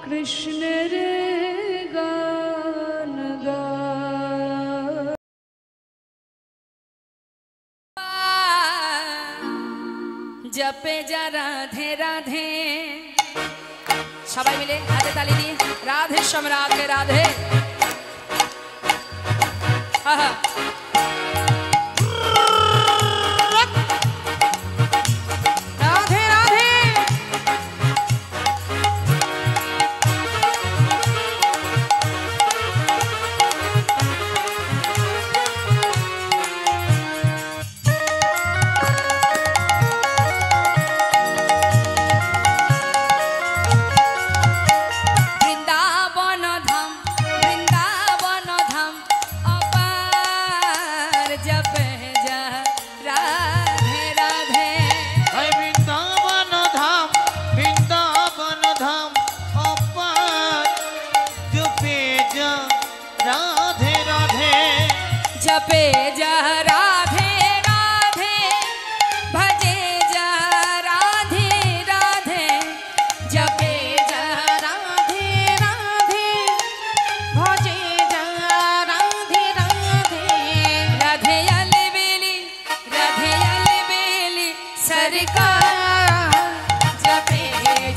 কৃষ্ণের গান গায়। জপে যা রাধে রাধে, সবাই মিলে হাতে তালি দিয়ে রাধে শ্যাম রাধে রাধে। রাধে রাধে। जपे जा राधे राधे, भजे जा राधे राधे, जपे जा राधे राधे, भजे जा राधे राधे। राधे अलबेली सरकार, जपे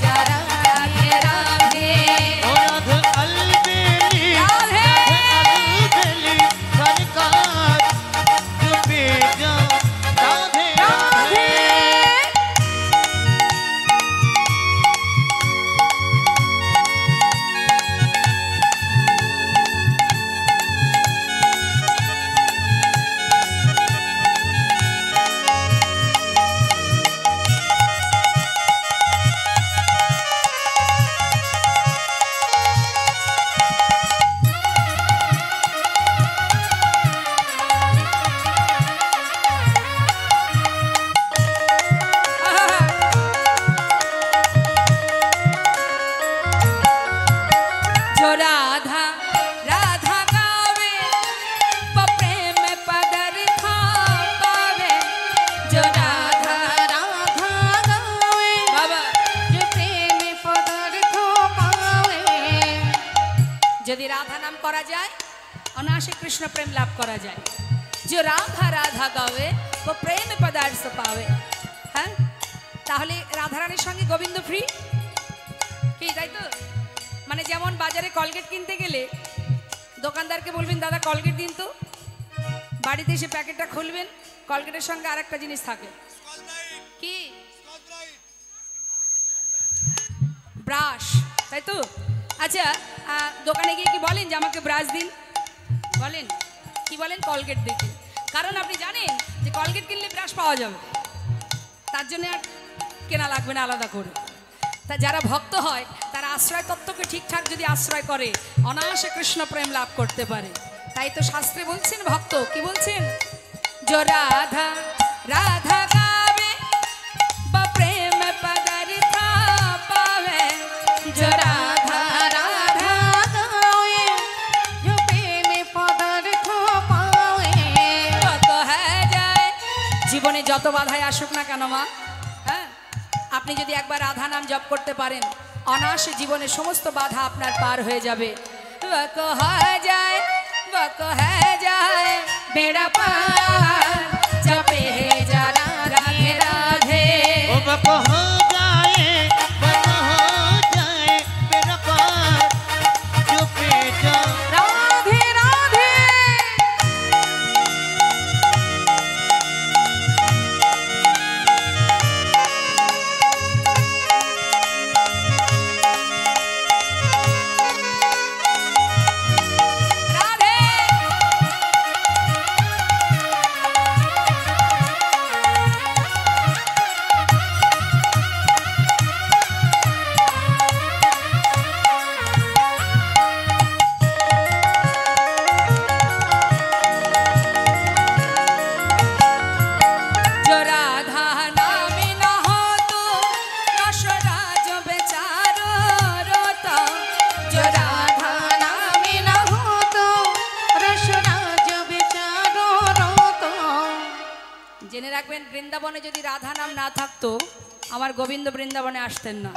जा राधे राधे। यदि राधा नाम करा जाए अनायासे कृष्ण प्रेम लाभ करा जाए। जो राधा राधा गावे वो प्रेम पदार्थ पावे। हाँ ताहले राधा रानीर संगे गोविंद फ्री कि ताई तो माने जेमन बाजारे कलगेट किनते गेले दोकानदारके बोलबेन दादा कलगेट दिन तो बाड़ीते एसे पैकेटटा खुलबेन कलगेटेर संगे आरेकटा जिनिस थाके कि ब्राश ताई तो। अच्छा দোকানে গিয়ে কি বলেন যে আমাকে ব্রাশ দিন, বলেন কি বলেন কলগেট দিন। কারণ আপনি জানেন যে কলগেট কিনলে ব্রাশ পাওয়া যাবে, তার জন্য আর কেনা লাগবে না আলাদা করে। তা যারা ভক্ত হয় তারা আশ্রয় তত্ত্বকে ঠিকঠাক যদি আশ্রয় করে অনায়াসে কৃষ্ণ প্রেম লাভ করতে পারে। তাই তো শাস্ত্রে বলছেন ভক্ত কি বলছেন, जो राधा राधा गावे বা প্রেম পদার্থ পাবে। जो राधा জীবনে যত বাধাই আসুক না কেন মা, হ্যাঁ আপনি যদি একবার রাধা নাম জপ করতে পারেন অনায়াসে জীবনে সমস্ত বাধা আপনার পার হয়ে যাবে। বক হয়ে যায় বেড়া পার, জপে যা রাধে রাধে। ও বক হয়ে যায় বেড়া পার, জপে যা রাধে রাধে। জেনে রাখবেন বৃন্দাবনে যদি রাধা নাম না থাকতো আমার গোবিন্দ বৃন্দাবনে আসতেন না।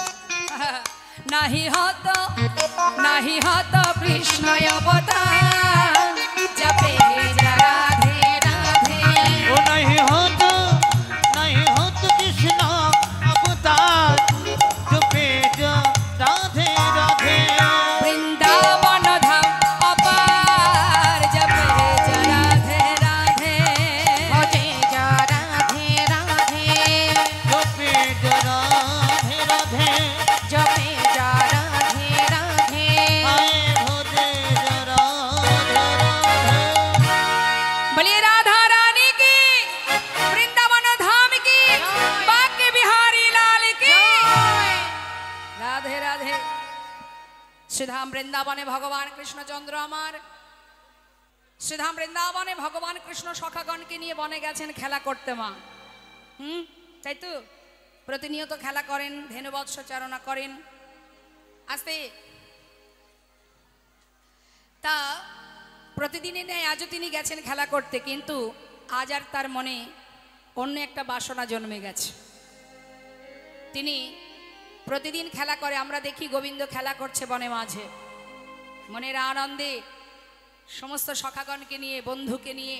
নাহি হত কৃষ্ণ অবতার জপে যা রাধে রাধে। ও নাহি হত কৃষ্ণ অবতার জপে যা রাধে রাধে। বৃন্দাবন ধাম অপার জপে যা রাধে রাধে। ভজে যা রাধে রাধে। জপে যা রাধে রাধে। জপে যা রাধে রাধে। আয়ে ভজে যা রাধে রাধে। বলিए राधा रानी की, वृंदावन धाम की, बांके बिहारी लाल की। রাধে রাধে। শ্রীধাম বৃন্দাবনে ভগবান কৃষ্ণচন্দ্র আমার, শ্রীধাম বৃন্দাবনে ভগবান কৃষ্ণ সখাগণকে নিয়ে বনে গেছেন খেলা করতে মা। তাই তো প্রতিনিয়ত খেলা করেন, ধেনুবৎস চারণা করেন। আস্তে তা প্রতিদিনই নেয় আজও তিনি গেছেন খেলা করতে, কিন্তু আজ আর তার মনে অন্য একটা বাসনা জন্মে গেছে। তিনি প্রতিদিন খেলা করে, আমরা দেখি গোবিন্দ খেলা করছে বনে মাঝে, মনের আনন্দে সমস্ত সখাগণকে নিয়ে, বন্ধুকে নিয়ে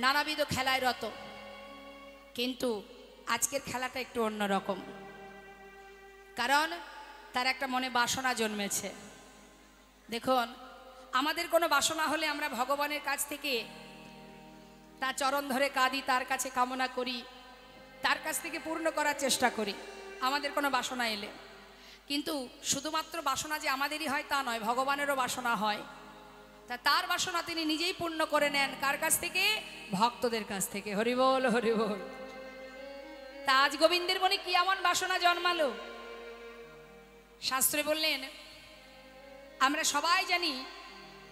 নানাবিধ খেলায় রত। কিন্তু আজকের খেলাটা একটু অন্যরকম, কারণ তার একটা মনে বাসনা জন্মেছে। দেখুন, আমাদের কোনো বাসনা হলে আমরা ভগবানের কাছ থেকে তার চরণ ধরে কাঁদি, তার কাছে কামনা করি, তার কাছ থেকে পূর্ণ করার চেষ্টা করি আমাদের কোনো বাসনা এলে। কিন্তু শুধুমাত্র বাসনা যে আমাদেরই হয় তা নয়, ভগবানেরও বাসনা হয়। তা তার বাসনা তিনি নিজেই পূর্ণ করে নেন কার কাছ থেকে? ভক্তদের কাছ থেকে। হরি বল হরি বল। তা আজ গোবিন্দের মনে কি এমন বাসনা জন্মালো? শাস্ত্রে বললেন, আমরা সবাই জানি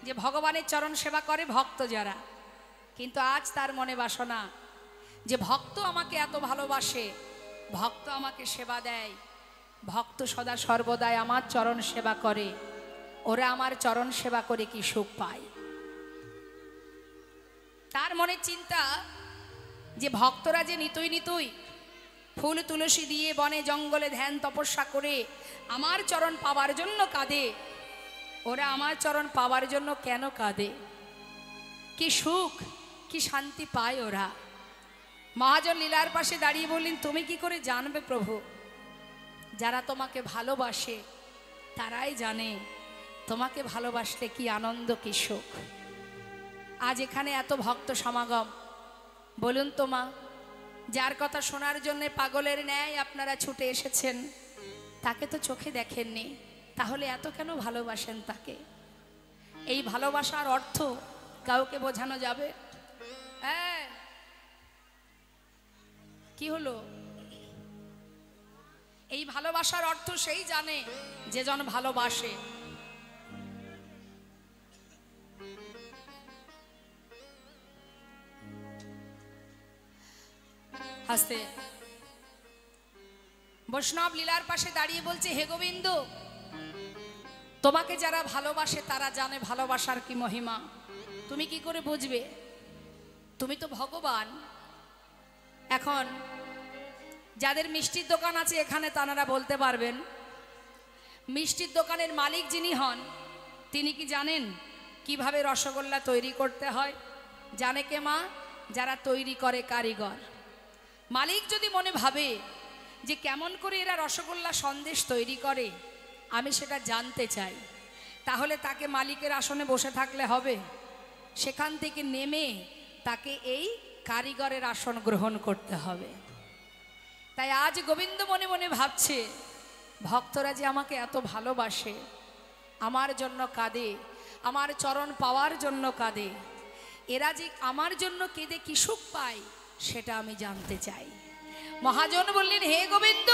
যে ভগবানের চরণ সেবা করে ভক্ত যারা, কিন্তু আজ তার মনে বাসনা যে ভক্ত আমাকে এত ভালোবাসে, ভক্ত আমাকে সেবা দেয়, ভক্ত সদা সর্বদাই আমার চরণ সেবা করে, ওরা আমার চরণ সেবা করে কি সুখ পায়। তার মনে চিন্তা যে ভক্তরা যে নিতই নিতই ফুল তুলসী দিয়ে বনে জঙ্গলে ধ্যান তপস্যা করে আমার চরণ পাওয়ার জন্য কাঁদে, ওরা আমার চরণ পাওয়ার জন্য কেন কাঁদে? কি সুখ কি শান্তি পায় ওরা। মহাজন লীলার পাশে দাঁড়িয়ে বললেন, তুমি কি করে জানবে প্রভু? যারা তোমাকে ভালোবাসে তারাই জানে তোমাকে ভালোবাসলে কি আনন্দ কি সুখ। আজ এখানে এত ভক্ত সমাগম, বলুন তো মা, যার কথা শোনার জন্য পাগলের ন্যায় আপনারা ছুটে এসেছেন, তাকে তো চোখে দেখেননি, তাহলে এত কেন ভালোবাসেন তাকে? এই ভালোবাসার অর্থ কাউকে বোঝানো যাবে? হ্যাঁ, কি হলো? এই ভালোবাসার অর্থ সেই জানে যে জন ভালোবাসে। হাসতে বৈষ্ণব লীলার পাশে দাঁড়িয়ে বলছে, হে গোবিন্দ, তোমাকে যারা ভালোবাসে তারা জানে ভালোবাসার কি মহিমা। তুমি কি করে বুঝবে? তুমি তো ভগবান। এখন যাদের মিষ্টির দোকান আছে এখানে, তারা বলতে পারবেন, মিষ্টির দোকানের মালিক যিনি হন তিনি কি জানেন কিভাবে রসগোল্লা তৈরি করতে হয়? জানে কে মা? যারা তৈরি করে কারিগর। মালিক যদি মনে ভাবে যে কেমন করে এরা রসগোল্লা সন্দেশ তৈরি করে, আমি সেটা জানতে চাই, তাহলে তাকে মালিকের আসনে বসে থাকলে হবে? সেখান থেকে নেমে তাকে এই কারিগরের আসন গ্রহণ করতে হবে। তাই আজ গোবিন্দ মনে মনে ভাবছে, ভক্তরা যে আমাকে এত ভালোবাসে, আমার জন্য কাঁদে, আমার চরণ পাওয়ার জন্য কাঁদে, এরা যে আমার জন্য কেঁদে কি সুখ পায় সেটা আমি জানতে চাই। মহাজন বললেন, হে গোবিন্দ,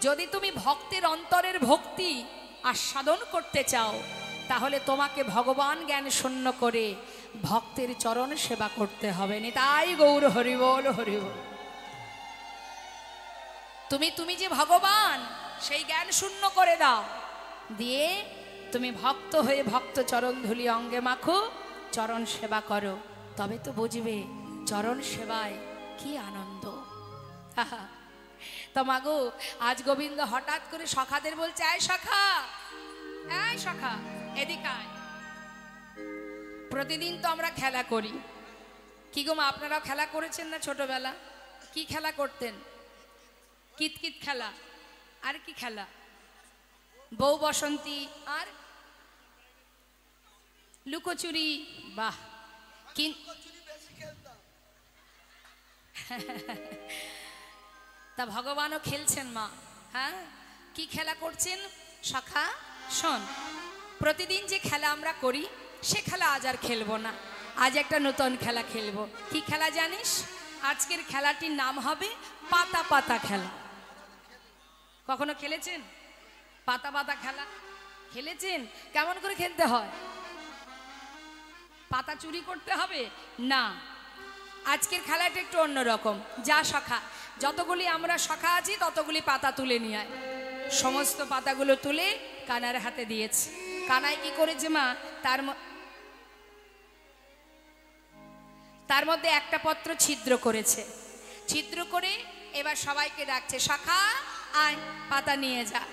যদি তুমি ভক্তের অন্তরের ভক্তি আস্বাদন করতে চাও, তাহলে তোমাকে ভগবান জ্ঞান শূন্য করে ভক্তের চরণ সেবা করতে হবে। নিতাই গৌর হরিবল হরিবল। তুমি যে ভগবান সেই জ্ঞান শূন্য করে দাও, দিয়ে তুমি ভক্ত হয়ে ভক্ত চরণ ধুলি অঙ্গে মাখো, চরণ সেবা করো, তবে তো বুঝবে চরণ সেবায় কি আনন্দ। তো মাগো আজ গোবিন্দ হঠাৎ করে সখাদের বলছে, এই সখা, এই সখা, এদিকে আয়। প্রতিদিন তো আমরা খেলা করি, কি গো মা আপনারাও খেলা করেছেন না ছোটবেলা? কি খেলা করতেন? কিতকিত খেলা, আর কি খেলা? বউ বসন্তী, আর লুকোচুরি। বাহ, তা ভগবানও খেলছেন মা। হ্যাঁ, কি খেলা করছেন সখা? শোন, প্রতিদিন যে খেলা আমরা করি সে খেলা আজ আর খেলবো না, আজ একটা নতুন খেলা খেলবো। কি খেলা জানিস? আজকের খেলাটির নাম হবে পাতা পাতা খেলা। কখনো খেলেছেন পাতা পাতা খেলা? খেলেছেন? কেমন করে খেলতে হয়? পাতা চুরি করতে হবে না, আজকের খেলাটা একটু অন্যরকম। যা সখা, যতগুলি আমরা সখা আছি ততগুলি পাতা তুলে নিয়ে আয়। সমস্ত পাতাগুলো তুলে কানার হাতে দিয়েছে। কানাই কি করেছে মা, তার মধ্যে একটা পত্র ছিদ্র করেছে। ছিদ্র করে এবার সবাইকে ডাকছে, সখা আয় পাতা নিয়ে যা।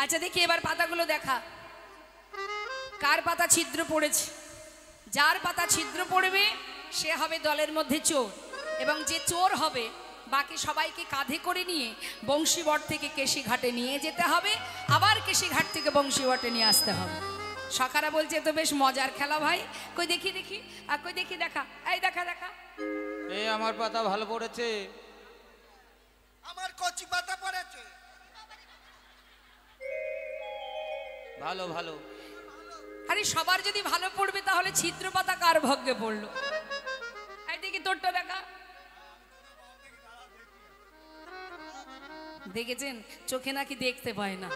আচ্ছা দেখি এবার পাতাগুলো দেখা, কার পাতা ছিদ্র পড়েছে। যার পাতা ছিদ্র পড়বে সে হবে দলের মধ্যে চোর, এবং যে চোর হবে বাকি সবাইকে কাঁধে করে নিয়ে বংশীবট থেকে কেশিঘাটে নিয়ে যেতে হবে, আবার কেশিঘাট থেকে বংশীবটে নিয়ে আসতে হবে। সখারা বলছে তো বেশ মজার খেলা ভাই, কই দেখি দেখি, আর কই দেখি, দেখা, এই দেখা দেখা। এই আমার পাতা ভালো পড়েছে। আমার কচি পাতা পড়েছে। ভালো ভালো। আরে সবার যদি ভালো পড়বে তাহলে ছিদ্র পাতা কার ভাগ্যে পড়লো? এই দেখি তোরটা দেখা। দেখেছেন চোখে নাকি দেখতে পায় না।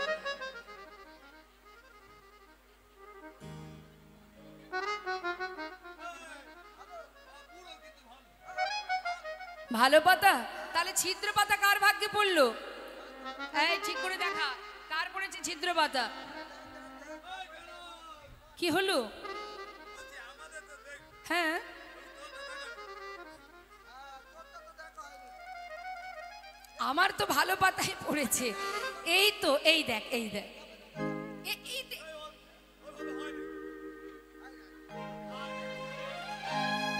ভালো পাতা, তাহলে ছিদ্র পাতা কার ভাগ্যে পড়লো? এই ঠিক করে দেখা কার পড়েছে ছিদ্র পাতা। কি হলো? হ্যাঁ, আমার তো ভালো পাতাই পড়েছে। এই তো, এই দেখ, এই দেখ,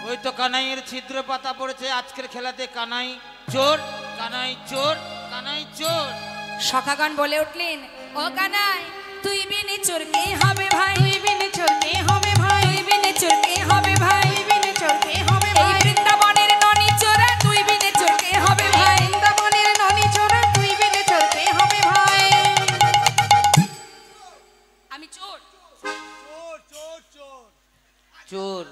ওই তো কানাইয়ের ছিদ্র পাতা পড়েছে। আজকের খেলাতে কানাই চোর, কানাই চোর, কানাই চোর। সখাগণ বলে উঠলেন, ও কানাই তুই বিনে চোর কে হবে ভাই? তুই বিনে চোর কে হবে ভাই? তুই বিনে চোর কে হবে ভাই? তুই বিনে চোর কে হবে এই ভাই? বৃন্দাবনের ননি চোরা তুই বিনে চোর কে হবে ভাই? বৃন্দাবনের ননি চোর তুই বিনে চোর কে হবে ভাই? আমি চোর। চোর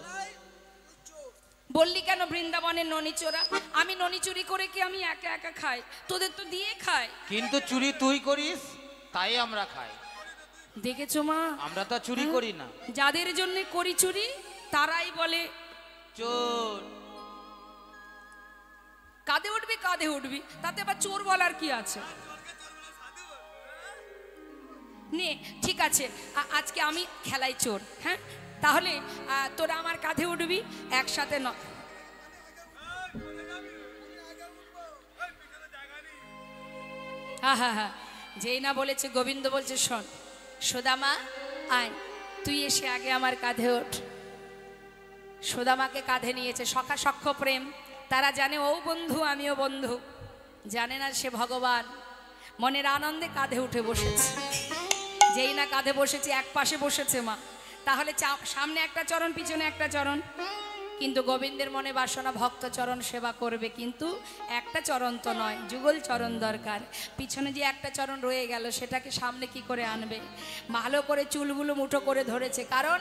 বললি কেন বৃন্দাবনের ননি চোরা? আমি ননি চুরি করে কি আমি একা একা খাই? তোদের তো দিয়ে খাই। কিন্তু চুরি তুই করিস, তাই আমরা খাই। দেখেছো মা, আমরা তো চুরি করি না। যাদের জন্য করি চুরি তারাই বলে চোর। কাঁধে উঠবি কাঁধে উঠবি, তাতে আবার চোর বলার কি আছে? নে ঠিক আছে, আজকে আমি খেলাই চোর। হ্যাঁ, তাহলে তোরা আমার কাঁধে উঠবি একসাথে। হ্যাঁ হ্যাঁ হ্যাঁ, যেই না বলেছে গোবিন্দ বলছে, শোন সুদামা আয় তুই এসে আগে আমার কাঁধে ওঠ। সুদামাকে কাঁধে নিয়েছে। সখা সখ্য প্রেম, তারা জানে ও বন্ধু আমিও বন্ধু, জানে না সে ভগবান। মনের আনন্দে কাঁধে উঠে বসেছে। যেই না কাঁধে বসেছে, এক পাশে বসেছে মা, তাহলে সামনে একটা চরণ পিছনে একটা চরণ। কিন্তু গোবিন্দের মনে বাসনা ভক্ত চরণ সেবা করবে, কিন্তু একটা চরণ তো নয়, যুগল চরণ দরকার। পিছনে যে একটা চরণ রয়ে গেল সেটাকে সামনে কি করে আনবে? ভালো করে চুলগুলো মুঠো করে ধরেছে, কারণ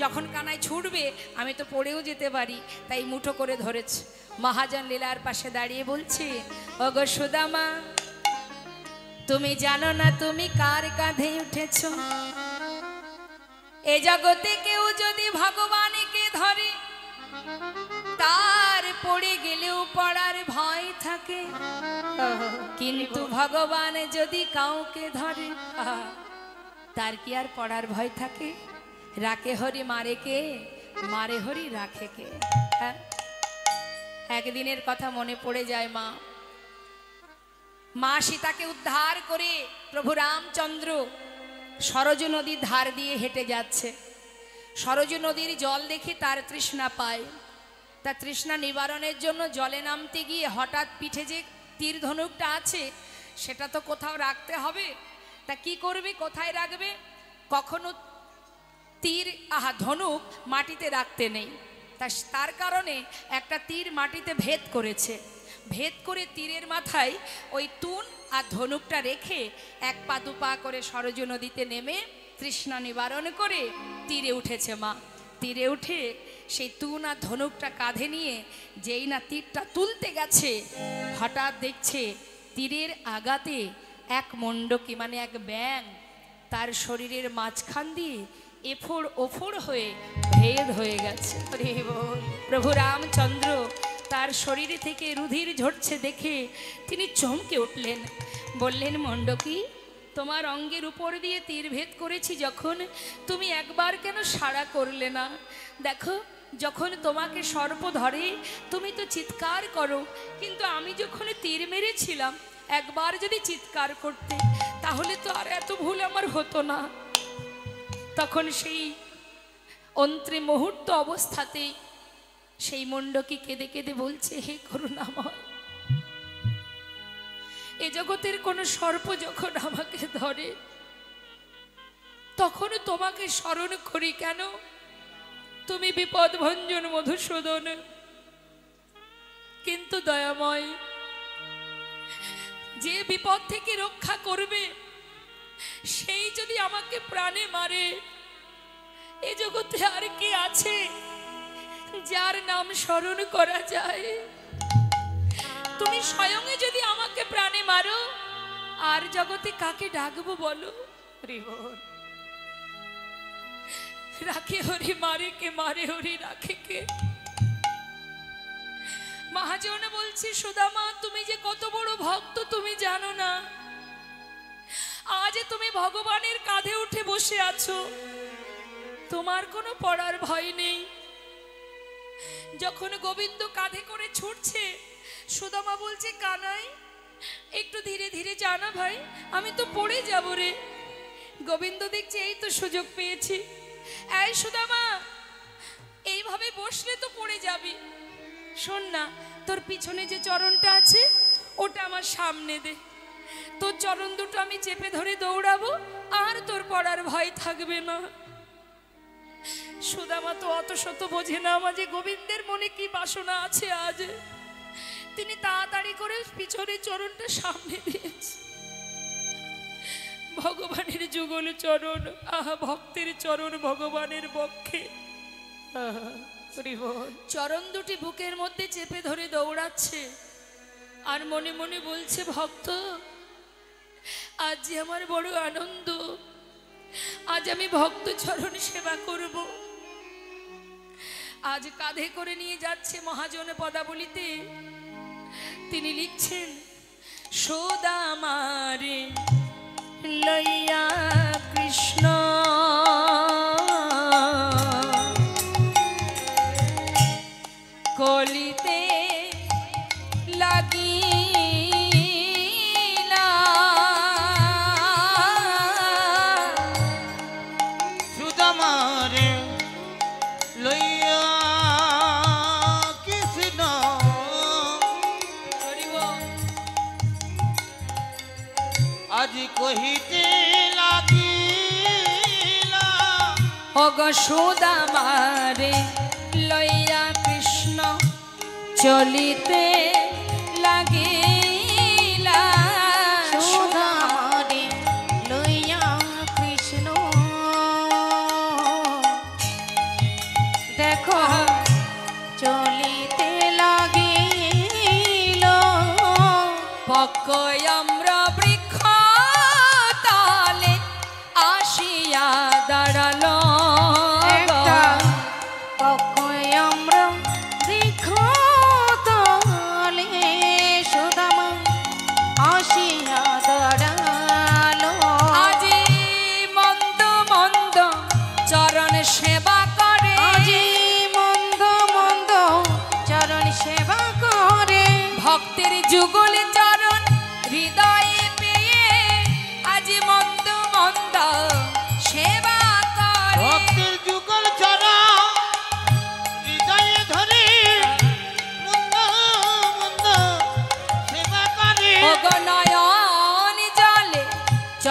যখন কানায় ছুটবে আমি তো পড়েও যেতে পারি, তাই মুঠো করে ধরেছে। মহাজন লীলার পাশে দাঁড়িয়ে বলছি, ওগো সুদামা তুমি জানো না তুমি কার কাঁধে উঠেছ? এ জগতে কেউ যদি ভগবানকে ধরে তার পড়ে গেলেও পড়ার ভয় থাকে, কিন্তু ভগবান যদি কাউকে ধরে তার কি আর পড়ার ভয় থাকে? রাখে হরি মারে কে, মারে হরি রাখে কে? হ্যাঁ, একদিনের কথা মনে পড়ে যায়। মা সীতাকে উদ্ধার করে প্রভু রামচন্দ্র সরজু নদীর ধার দিয়ে হেঁটে যাচ্ছে। সরজু নদীর জল দেখে তার তৃষ্ণা পায়। তার তৃষ্ণা নিবারণের জন্য জলে নামতে গিয়ে হঠাৎ পিঠে যে তীর ধনুকটা আছে সেটা তো কোথাও রাখতে হবে। তা কি করবে, কোথায় রাখবে? কখনো তীর ধনুক মাটিতে রাখতে নেই, তার কারণে একটা তীর মাটিতে ভেদ করেছে। ভেদ করে তীরের মাথায় ওই তুন আর ধনুকটা রেখে এক পা দুপা করে সরজু নদীতে নেমে তৃষ্ণা নিবারণ করে তীরে উঠেছে মা। তীরে উঠে সেই তুন আর ধনুকটা কাঁধে নিয়ে যেই না তীরটা তুলতে গেছে, হঠাৎ দেখছে তীরের আগাতে এক মণ্ডকি মানে এক ব্যাঙ তার শরীরের মাঝখান দিয়ে এফোড় ওফোড় হয়ে ভেদ হয়ে গেছে। প্রভু রামচন্দ্র তার শরীরে থেকে রুধির ঝরছে দেখে তিনি চমকে উঠলেন, বললেন, মণ্ডকি, তোমার অঙ্গের উপর দিয়ে তীর ভেদ করেছি যখন, তুমি একবার কেন সাড়া করলে না? দেখো, যখন তোমাকে সর্প ধরে তুমি তো চিৎকার করো, কিন্তু আমি যখন তীর মেরেছিলাম একবার যদি চিৎকার করতে তাহলে তো আর এত ভুল আমার হতো না। তখন সেই অন্ত্রে মুহূর্ত অবস্থাতেই সেই মণ্ডকি কেঁদে কেঁদে বলছে, হে করুণাময়, এ জগতের কোন সর্প যখন আমাকে ধরে তখন তোমাকে স্মরণ করি কেন? তুমি বিপদ ভঞ্জন মধুসূদন, কিন্তু দয়াময়, যে বিপদ থেকে রক্ষা করবে সেই যদি আমাকে প্রাণে মারে, এ জগতে আর কি আছে যার নাম স্মরণ করা যায়? তুমি স্বয়ং যদি আমাকে প্রাণে মারো, আর জগতে কাকে ডাকবো বলো? রাখে হরি মারে কে, মারে হরি রাখে কে? মহাজন বলছি, সুদামা, তুমি যে কত বড় ভক্ত তুমি জানো না। আজ তুমি ভগবানের কাঁধে উঠে বসে আছো, তোমার কোনো পড়ার ভয় নেই। যখন গোবিন্দ কাঁধে করে ছুটছে, সুদামা বলছে, কানাই একটু ধীরে ধীরে জানা ভাই, আমি তো পড়ে যাব রে। গোবিন্দ দেখছে এই তো সুযোগ পেয়েছি, এই সুদামা, এইভাবে বসলে তো পড়ে যাবি। শোন না, তোর পিছনে যে চরণটা আছে ওটা আমার সামনে দে, তোর চরণ দুটো আমি চেপে ধরে দৌড়াবো, আর তোর পড়ার ভয় থাকবে না। সুদামা তো অত শত বোঝে না মাঝে গোবিন্দের মনে কি বাসনা আছে। আজ তিনি তাড়াতাড়ি করে পিছনের চরণটা সামনে দিয়েছে। ভগবানের যুগল চরণ, আহা ভক্তের চরণ ভগবানের বক্ষে। চরণ দুটি বুকের মধ্যে চেপে ধরে দৌড়াচ্ছে, আর মনে মনে বলছে, ভক্ত, আজ যে আমার বড় আনন্দ, আজ আমি ভক্ত চরণ সেবা করব। আজ কাঁধে করে নিয়ে যাচ্ছে মহাজন পদাবলিতে তিনি লিখছেন, সুদামারে লইয়া কৃষ্ণ কলিতে লাগিলা, সুদামারে লইয়া কৃষ্ণ আজ কহিতে লাগিলা, অগ সুদামারে লইয়া কৃষ্ণ চলিতে লাগিলা। সুদামারে লইয়া কৃষ্ণ, দেখো চলিতে লাগিল। পক্কয়াম্র বৃক্ষ তালে আসিয়া দাঁড়ালো, একটা পক্কয়াম্র বৃক্ষ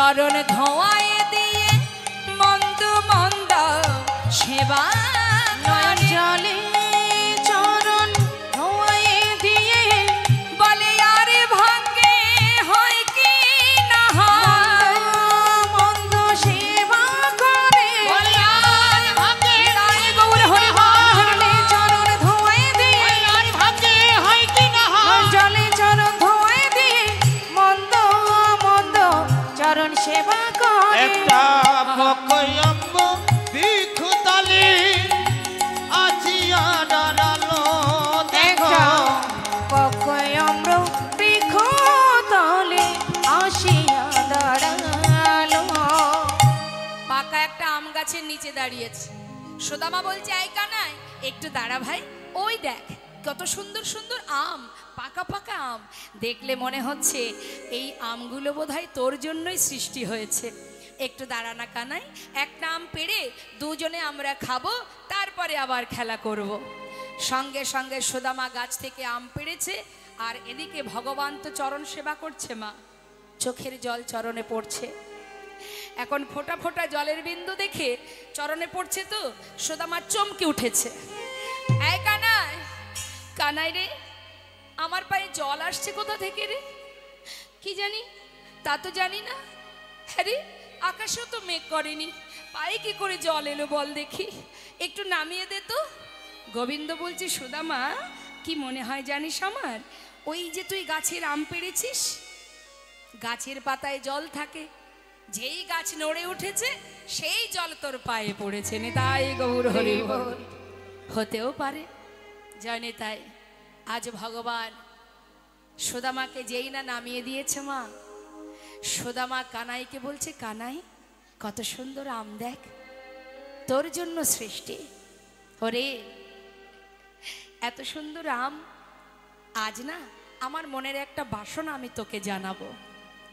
চরণ ধোয়ায় দিয়ে মন্দ মন্দ সেবা নয়ন জলে চরণ ধোয়ে দিয়ে বলে আরে ভাগ্যে হয় কি না হয় মন্দ সেবা করে বলে আর ভাগ্যে রানী গৌর হরি জলে চরণ ধোয়ে দিয়ে জলে চরণ ধোয়ে দিয়ে মন্দ মন্দ চরণ সেবা করে একটা পকয়ম্ব বিখুতালি আজিয়া দাঁড়ালো দেখো একটা পকয়ম্র বৃক্ষ তলে আসিয়া দাঁড়ালো পাকা একটা আম গাছের নিচে দাঁড়িয়েছে। সুদামা বলছে এই কানাই একটু দাঁড়া ভাই, ওই দেখ কত সুন্দর সুন্দর আম, পাকা পাকা আম, দেখলে মনে হচ্ছে এই আমগুলো বোধহয় তোর জন্যই সৃষ্টি হয়েছে। একটু দাঁড়া না কানাই, একটা আম পেড়ে দুজনে আমরা খাবো, তারপরে আবার খেলা করব। সঙ্গে সঙ্গে সুদামা গাছ থেকে আম পেড়েছে, আর এদিকে ভগবান তো চরণ সেবা করছে মা, চোখের জল চরণে পড়ছে। এখন ফোঁটা ফোঁটা জলের বিন্দু দেখে চরণে পড়ছে তো সুদামা চমকে উঠেছে। এই কানাই, কানাই রে, আমার পায়ে জল আসছে কোথা থেকে রে? কি জানি, তা তো জানি না। হ্যাঁ রে, আকাশেও তো মেঘ করেনি, পায়ে কি করে জল এলো বল দেখি, একটু নামিয়ে দে তো। গোবিন্দ বলছে সুদামা, কি মনে হয় জানিস আমার, ওই যে তুই গাছের আম পেড়েছিস, গাছের পাতায় জল থাকে, যেই গাছ নড়ে উঠেছে সেই জল তোর পায়ে পড়েছে। নেতাই গৌর হরি বল। হতেও পারে, জানে তাই আজ ভগবান সুদামাকে যেই না নামিয়ে দিয়েছে মা, সুদামা কানাইকে বলছে কানাই কত সুন্দর আম দেখ, তোর জন্য সৃষ্টি। ওরে এত সুন্দর আম, আজ না আমার মনের একটা বাসনা আমি তোকে জানাবো।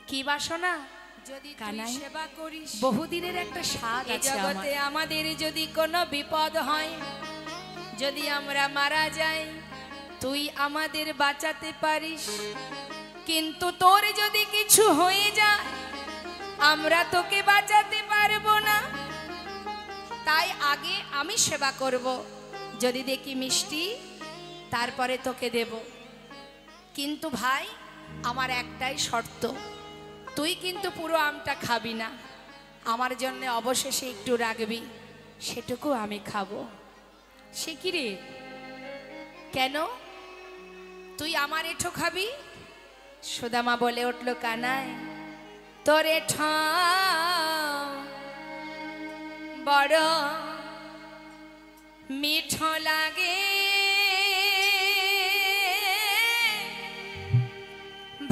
কি বাসনা? যদি কানাই সেবা করিস, বহুদিনের একটা স্বাদ আছে জগতে আমাদের, যদি কোনো বিপদ হয়, যদি আমরা মারা যাই, তুই আমাদের বাঁচাতে পারিস, কিন্তু তোর যদি কিছু হয়ে যায় আমরা তোকে বাঁচাতে পারবো না। তাই আগে আমি সেবা করব, যদি দেখি মিষ্টি তারপরে তোকে দেব। কিন্তু ভাই আমার একটাই শর্ত, তুই কিন্তু পুরো আমটা খাবি না, আমার জন্য অবশেষে একটু রাখবি, সেটুকু আমি খাবো। সে কি রে, কেন তুই আমার এঠো খাবি? সুদামা বলে উঠল কানাই, তোর এঠো বড় মিঠো লাগে,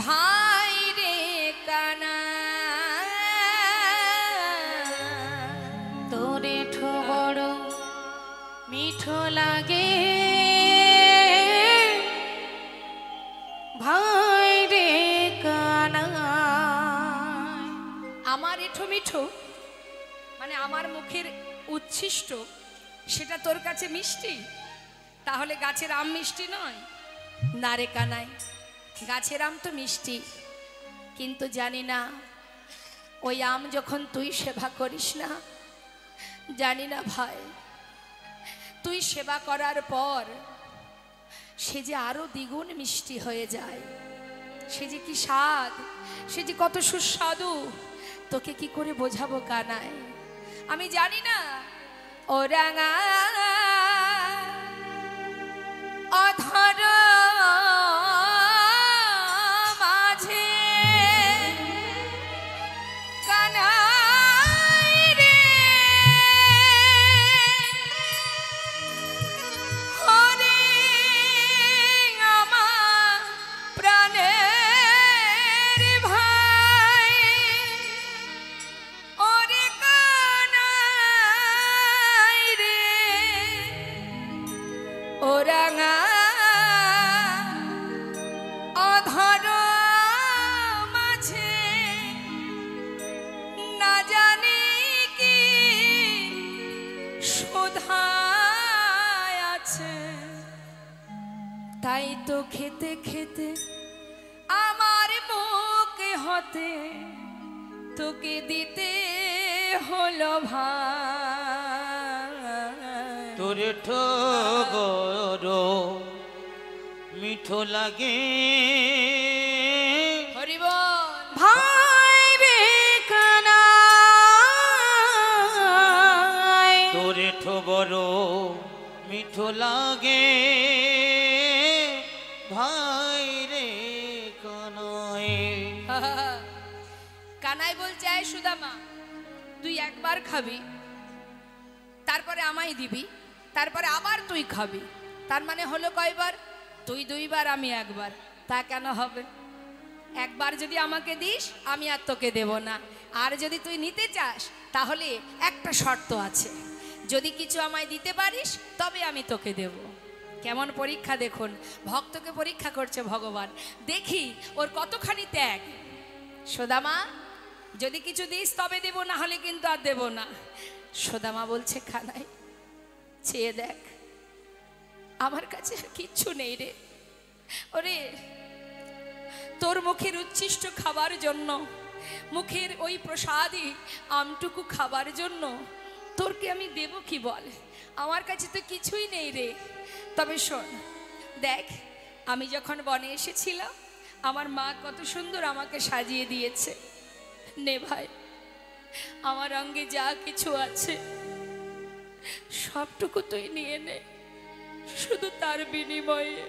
ভাই রে কানাই, তোরে ঠো বড় মিঠো লাগে ভাই রে কানাই। আমার এঠো মিঠো মানে আমার মুখের উচ্ছিষ্ট, সেটা তোর কাছে মিষ্টি? তাহলে গাছের আম মিষ্টি নয়? না রে কানাই, গাছের আম তো মিষ্টি, কিন্তু জানি না ওই আম যখন তুই সেবা করিস না, জানি না ভাই তুই সেবা করার পর সে যে আরো দ্বিগুণ মিষ্টি হয়ে যায়, সে যে কি স্বাদ, সে যে কত সুস্বাদু, তোকে কি করে বোঝাবো কানাই? আমি জানি না ও রাঙা অধর মাঝে কানাই রে, হরে আমার প্রাণের ভাই, ওরে কানাই রে, ও রাঙা অধর মাঝে না জানি কি সুধা আছে, তাই তো খেতে খেতে আমার মুখ হতে তোকে দিতে হলো ভাই। তোরে ঠগরো মিঠো লাগে হরিবল। ভাই রে কানাই তোরে ঠগরো মিঠো লাগে ভাই রে কানাই। কানাই বলছে আয় সুদামা, তুই একবার খাবি, তারপরে আমায় দিবি, তারপরে আবার তুই খাবি। তার মানে হলো কয়বার? তুই দুইবার, আমি একবার। তা কেন হবে? একবার যদি আমাকে দিস আমি আর তোকে দেব না, আর যদি তুই নিতে চাস তাহলে একটা শর্ত আছে, যদি কিছু আমায় দিতে পারিস তবে আমি তোকে দেব। কেমন পরীক্ষা দেখুন, ভক্তকে পরীক্ষা করছে ভগবান, দেখি ওর কতখানি ত্যাগ। সুদামা যদি কিছু দিস তবে দেব, না হলে কিন্তু আর দেব না। সুদামা বলছে কানাই চেয়ে দেখ, আমার কাছে আর কিচ্ছু নেই রে। ওরে তোর মুখের উচ্ছিষ্ট খাবার জন্য, মুখের ওই প্রসাদই আমটুকু খাবার জন্য তোরকে আমি দেব কি বল? আমার কাছে তো কিছুই নেই রে। তবে শোন, দেখ আমি যখন বনে এসেছিলাম আমার মা কত সুন্দর আমাকে সাজিয়ে দিয়েছে। নে ভাই, আমার অঙ্গে যা কিছু আছে সবটুকু তুই নিয়ে নে, শুধু তার বিনিময়ে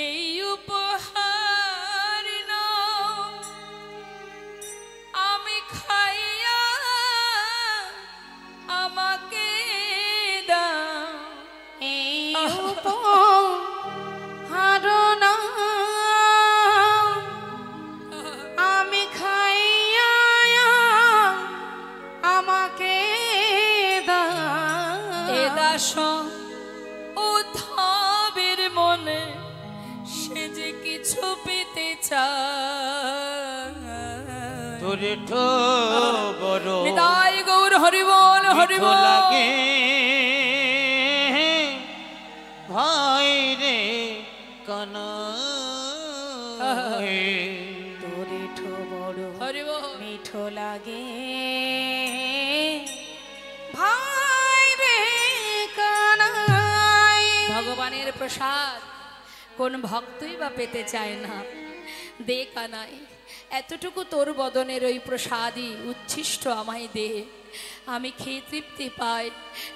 এই উপহার নাও আমি খাইয়া আমাকে দাও। এই উপহার নাও আমি খাইয়া আমাকে দাও। এ দাস উদ্ধবের মনে সে যে কিছু পেতে চায়। তোরে ঠগরো নিতাই গৌর হরিবল মিঠো হরিবল। লাগে ভাই রে কানাই। তোরে বড় হরিবল। মিঠো লাগে ভাই রে কানাই। ভগবানের প্রসাদ কোন ভক্তই বা পেতে চায় না। দে কানাই, এতটুকু তোর বদনের ওই প্রসাদই উচ্ছিষ্ট আমায় দে, আমি খেয়ে তৃপ্তি পাই।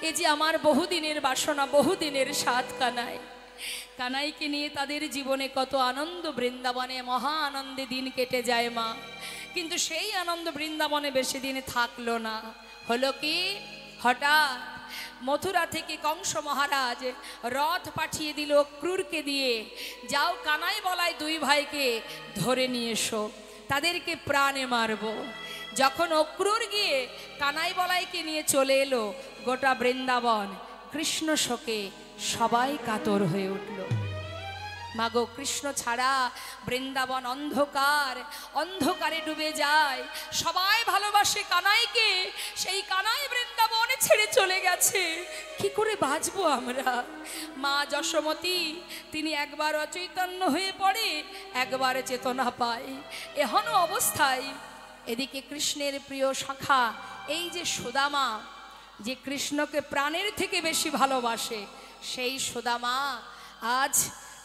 এ যে আমার বহুদিনের বাসনা, বহুদিনের স্বাদ কানাই। কানাইকে নিয়ে তাদের জীবনে কত আনন্দ, বৃন্দাবনে মহা আনন্দে দিন কেটে যায় মা। কিন্তু সেই আনন্দ বৃন্দাবনে বেশি দিন থাকলো না। হলো কি, হঠাৎ মথুরা থেকে কংস মহারাজ রথ পাঠিয়ে দিল অক্রূরকে দিয়ে, যাও কানাই বলায় দুই ভাইকে ধরে নিয়ে এসো, তাদেরকে প্রাণে মারব। যখন অক্রূর গিয়ে কানাই বলাইকে নিয়ে চলে এলো, গোটা বৃন্দাবন কৃষ্ণ শোকে সবাই কাতর হয়ে উঠল। মাগো কৃষ্ণ ছাড়া বৃন্দাবন অন্ধকার, অন্ধকারে ডুবে যায়। সবাই ভালোবাসে কানাইকে, সেই কানাই বৃন্দাবনে ছেড়ে চলে গেছে। কি করে বাঁচবো আমরা? মা যশোমতী তিনি একবার অচৈতন্য হয়ে পড়ে, একবার চেতনা পায়, এহন অবস্থায়। এদিকে কৃষ্ণের প্রিয় সখা এই যে সুদামা, যে কৃষ্ণকে প্রাণের থেকে বেশি ভালোবাসে, সেই সুদামা আজ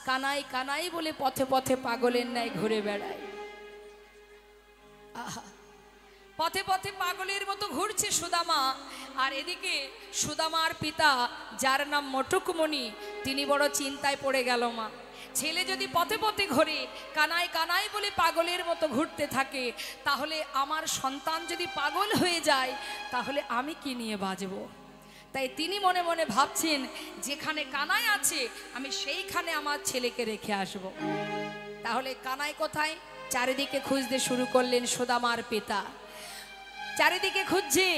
কানাই কানাই বলে পথে পথে পাগলের ন্যায় ঘুরে বেড়ায়। আহা, পথে পথে পাগলের মতো ঘুরছে সুদামা। আর এদিকে সুদামার পিতা, যার নাম মটুকমণি, তিনি বড় চিন্তায় পড়ে গেল। মা, ছেলে যদি পথে পথে ঘুরে কানাই কানাই বলে পাগলের মতো ঘুরতে থাকে, তাহলে আমার সন্তান যদি পাগল হয়ে যায় তাহলে আমি কি নিয়ে বাঁচবো? তাই তিনি মনে মনে ভাবছেন, যেখানে কানাই আছে আমি সেইখানে আমার ছেলেকে রেখে আসব। তাহলে কানাই কোথায়? চারিদিকে খুঁজতে শুরু করলেন সুদামার পিতা। চারিদিকে খুঁজছে,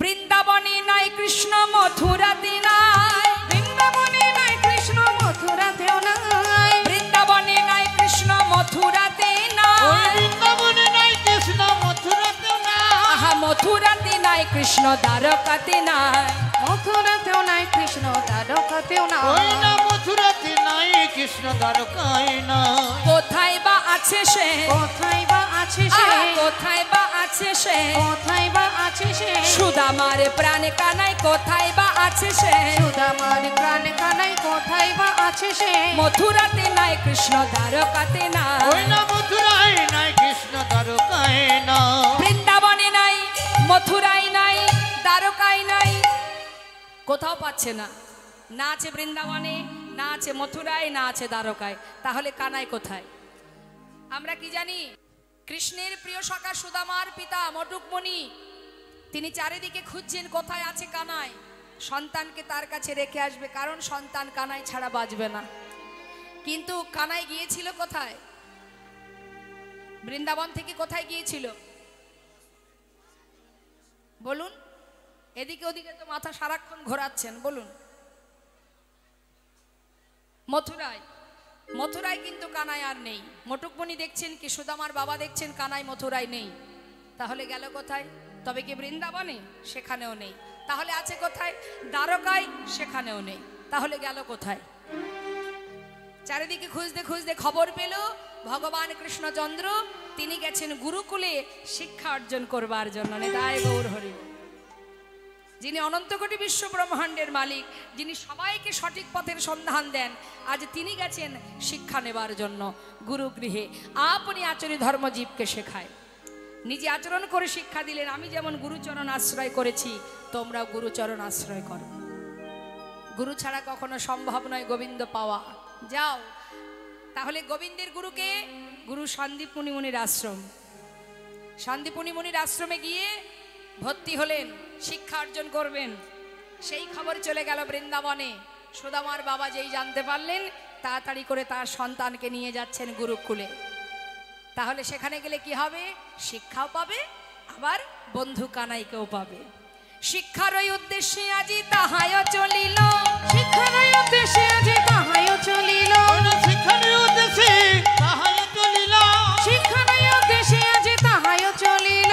বৃন্দাবনে নাই কৃষ্ণ, মথুরাতে নাই, বৃন্দাবনে নাই কৃষ্ণ মথুরাতেও নাই, বৃন্দাবনে নাই কৃষ্ণ, মথুরাতে নাই, বৃন্দাবনে নাই কৃষ্ণ মথুরাতেও নাই, আহা মথুরাতে নাই কৃষ্ণ, দ্বারকাতে নাই, মথুরাতেও নাই কৃষ্ণ দ্বারকাতেও ওই না নাই। মথুরাতে নাই কৃষ্ণ দ্বারকায় নাই। কোথায় বা আছে সে, কোথায় বা আছে সে, আহা কোথায় বা আছে সে, কোথায় বা আছে সে, সুদামার প্রাণে কানাই কোথায় বা আছে সে, সুদামার প্রাণ কানাই কোথায় বা আছে সে, মথুরাতে নাই কৃষ্ণ দ্বারকাতে না, ওই না মথুরায় নাই কৃষ্ণ দ্বারকায় না, বৃন্দাবনে নাই, মথুরায় নাই, দ্বারকায় নাই, কোথাও পাচ্ছে না। না আছে বৃন্দাবনে, না আছে মথুরায়, না আছে দ্বারকায়, তাহলে কানাই কোথায়? আমরা কি জানি? কৃষ্ণের প্রিয় সখা সুদামার পিতা মটুকমণি তিনি চারিদিকে খুঁজছেন কোথায় আছে কানাই, সন্তানকে তার কাছে রেখে আসবে, কারণ সন্তান কানাই ছাড়া বাঁচবে না। কিন্তু কানাই গিয়েছিল কোথায়? বৃন্দাবন থেকে কোথায় গিয়েছিল বলুন? এদিকে ওদিকে তো মাথা সারাক্ষণ ঘোরাচ্ছেন, বলুন। মথুরায়। মথুরায় কিন্তু কানাই আর নেই। মটুকমণি দেখছেন কি সুদামার বাবা দেখছেন কানাই মথুরায় নেই, তাহলে গেল কোথায়? তবে কি বৃন্দাবনে? সেখানেও নেই। তাহলে আছে কোথায়? দ্বারকায়, সেখানেও নেই। তাহলে গেল কোথায়? চারিদিকে খুঁজতে খুঁজতে খবর পেল ভগবান কৃষ্ণচন্দ্র তিনি গেছেন গুরুকুলে শিক্ষা অর্জন করবার জন্য। নেতায় গৌর হরি। যিনি অনন্ত কোটি বিশ্ব ব্রহ্মাণ্ডের মালিক, যিনি সবাইকে সঠিক পথের সন্ধান দেন, আজ তিনি গেছেন শিক্ষা নেবার জন্য গুরুগৃহে। আপনি আচরি ধর্মজীবকে শেখায়, নিজে আচরণ করে শিক্ষা দিলেন। আমি যেমন গুরুচরণ আশ্রয় করেছি, তোমরাও গুরুচরণ আশ্রয় করো। গুরু ছাড়া কখনো সম্ভব নয় গোবিন্দ পাওয়া। যাও তাহলে গোবিন্দের গুরুকে, গুরু সন্দীপ মুনির আশ্রম। সন্দীপ মুনির আশ্রমে গিয়ে ভর্তি হলেন, শিক্ষা অর্জন করবেন। সেই খবর চলে গেল বৃন্দাবনে। সুদামার বাবা যেই জানতে পারলেন, তাড়াতাড়ি করে তার সন্তানকে নিয়ে যাচ্ছেন গুরুকুলে। তাহলে সেখানে গেলে কি হবে? শিক্ষাও পাবে, আবার বন্ধু কানাইকেও পাবে। শিক্ষার ওই উদ্দেশ্যে আজি তাহায় চলিল, শিক্ষার উদ্দেশ্যে আজি তাহায় চলিল, শিক্ষার উদ্দেশ্যে তাহাই চলিল, শিক্ষার উদ্দেশ্যে আজি তাহায় চলিল,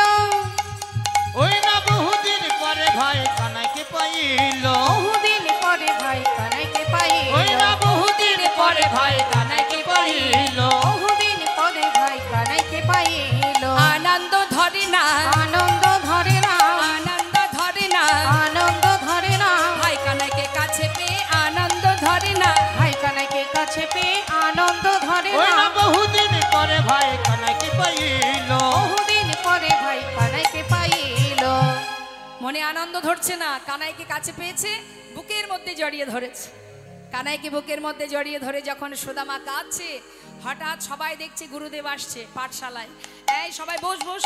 ওই না বহুদিন পরে ভাই কানাইকে পাইল, বহুদিন পরে ভাই কানাইকে পাইল, ওই না বহুদিন পরে ভাই কানাইকে পাইল, বহুদিন পরে ভাই কানাইকে পাইল। আনন্দ ধরে না, আনন্দ ধরে না, আনন্দ ধরে না, আনন্দ ধরে না, ভাই কানাইকে কাছে পেয়ে আনন্দ ধরে না, ভাই কানাইকে কাছে পেয়ে আনন্দ ধরে ওই না, না বহুদিন পরে ভাই কানাইকে পাইল, বহুদিন পরে ভাই কানাইকে পাইল। মনে আনন্দ ধরছে না, কানাইকে কাছে পেয়েছে, বুকের মধ্যে জড়িয়ে ধরেছে। কানাইকে বুকের মধ্যে জড়িয়ে ধরে যখন সুদামা কাঁদছে, হঠাৎ সবাই দেখছে গুরুদেব আসছে পাঠশালায়। এই সবাই বস বস,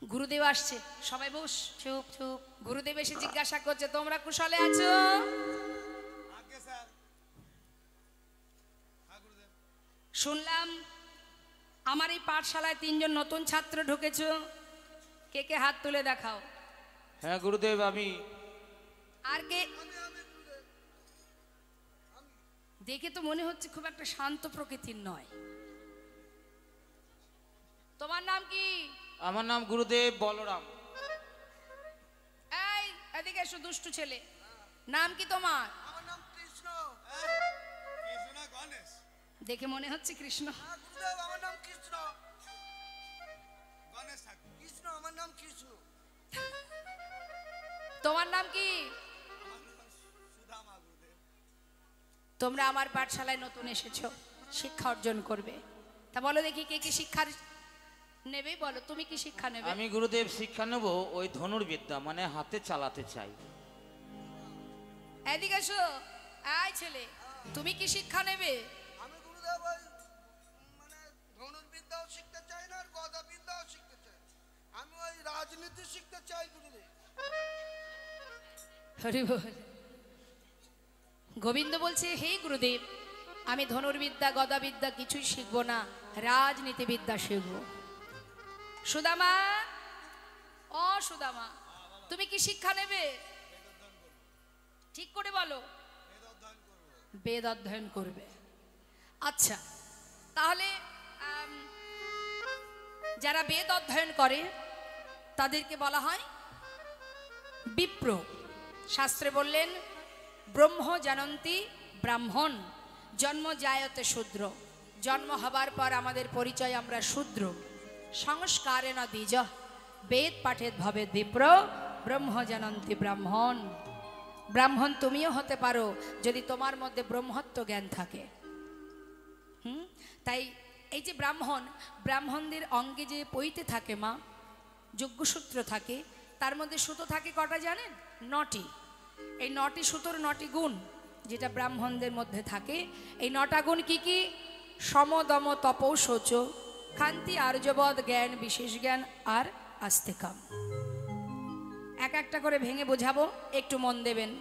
গুরুদেব আসছে, সবাই বস। চুপ চুপ। গুরুদেব এসে জিজ্ঞাসা করছে, তোমরা কুশলে আছো? শুনলাম আমার এই পাঠশালায় 3 জন নতুন ছাত্র ঢুকেছ, কে কে হাত তুলে দেখাও। হ্যাঁ গুরুদেব আমি। আর কে? দেখে তো মনে হচ্ছে খুব একটা শান্ত প্রকৃতির নয়। তোমার নাম কি? আমার নাম গুরুদেব বলরাম। এই এদিকে এসো দুষ্টু ছেলে, নাম কি তোমার? আমার নাম কৃষ্ণ। কৃষ্ণ না গণেশ? দেখে মনে হচ্ছে কৃষ্ণ। গুরুদেব আমার নাম কৃষ্ণ। গণেশ ঠাকুর। কৃষ্ণ, আমার নাম কৃষ্ণ। তোমার নাম কি? সুদামা গুরুদেব। তোমরা আমার পাঠশালায় নতুন এসেছো, শিক্ষা অর্জন করবে। তা বলো দেখি কে কি শিক্ষা নেবে, বলো তুমি কি শিক্ষা নেবে? আমি গুরুদেব শিক্ষা নেব ওই ধনুর্বিদ্যা, মানে হাতে চালাতে চাই। এদিকে এসো, এই ছেলে তুমি কি শিক্ষা নেবে? আমি গুরুদেব ওই মানে ধনুর্বিদ্যাও শিখতে চাই না, আর গদা বিদ্যাও শিখতে চাই। আমি ওই রাজনীতি শিখতে চাই গুরুদেব। হরি বল। গোবিন্দ বলছে, হে গুরুদেব, আমি ধনুর্বিদ্যা গদাবিদ্যা কিছুই শিখবো না, রাজনীতিবিদ্যা শিখব। সুদামা, ও সুদামা, তুমি কি শিক্ষা নেবে? ঠিক করে বলো। বেদ অধ্যয়ন করবে। আচ্ছা, তাহলে যারা বেদ অধ্যয়ন করে তাদেরকে বলা হয় বিপ্র। শাস্ত্রে বললেন, ব্রহ্ম জানন্তি ব্রাহ্মণ জন্ম জায়তে শূদ্র। জন্ম হবার পর আমাদের পরিচয় আমরা শূদ্র। সংস্কারে না দ্বিজ, বেদ পাঠেদ ভবে বিপ্র, ব্রহ্ম জানন্তি ব্রাহ্মণ। ব্রাহ্মণ তুমিও হতে পারো যদি তোমার মধ্যে ব্রহ্মত্ব জ্ঞান থাকে। তাই এই যে ব্রাহ্মণদের অঙ্গে যে পৈতে থাকে মা, যজ্ঞসূত্র থাকে, তার মধ্যে সুতো থাকে কটা জানেন? 9টি। এই 9টি সুতোর 9টি গুণ যেটা ব্রাহ্মণদের মধ্যে থাকে। এই 9টা গুণ কি কি? সম দম তপ শৌচ, ক্ষান্তি আর্যবদ, জ্ঞান বিশেষ জ্ঞান আর আস্তিকাম। এক একটা করে ভেঙে বোঝাবো, একটু মন দেবেন।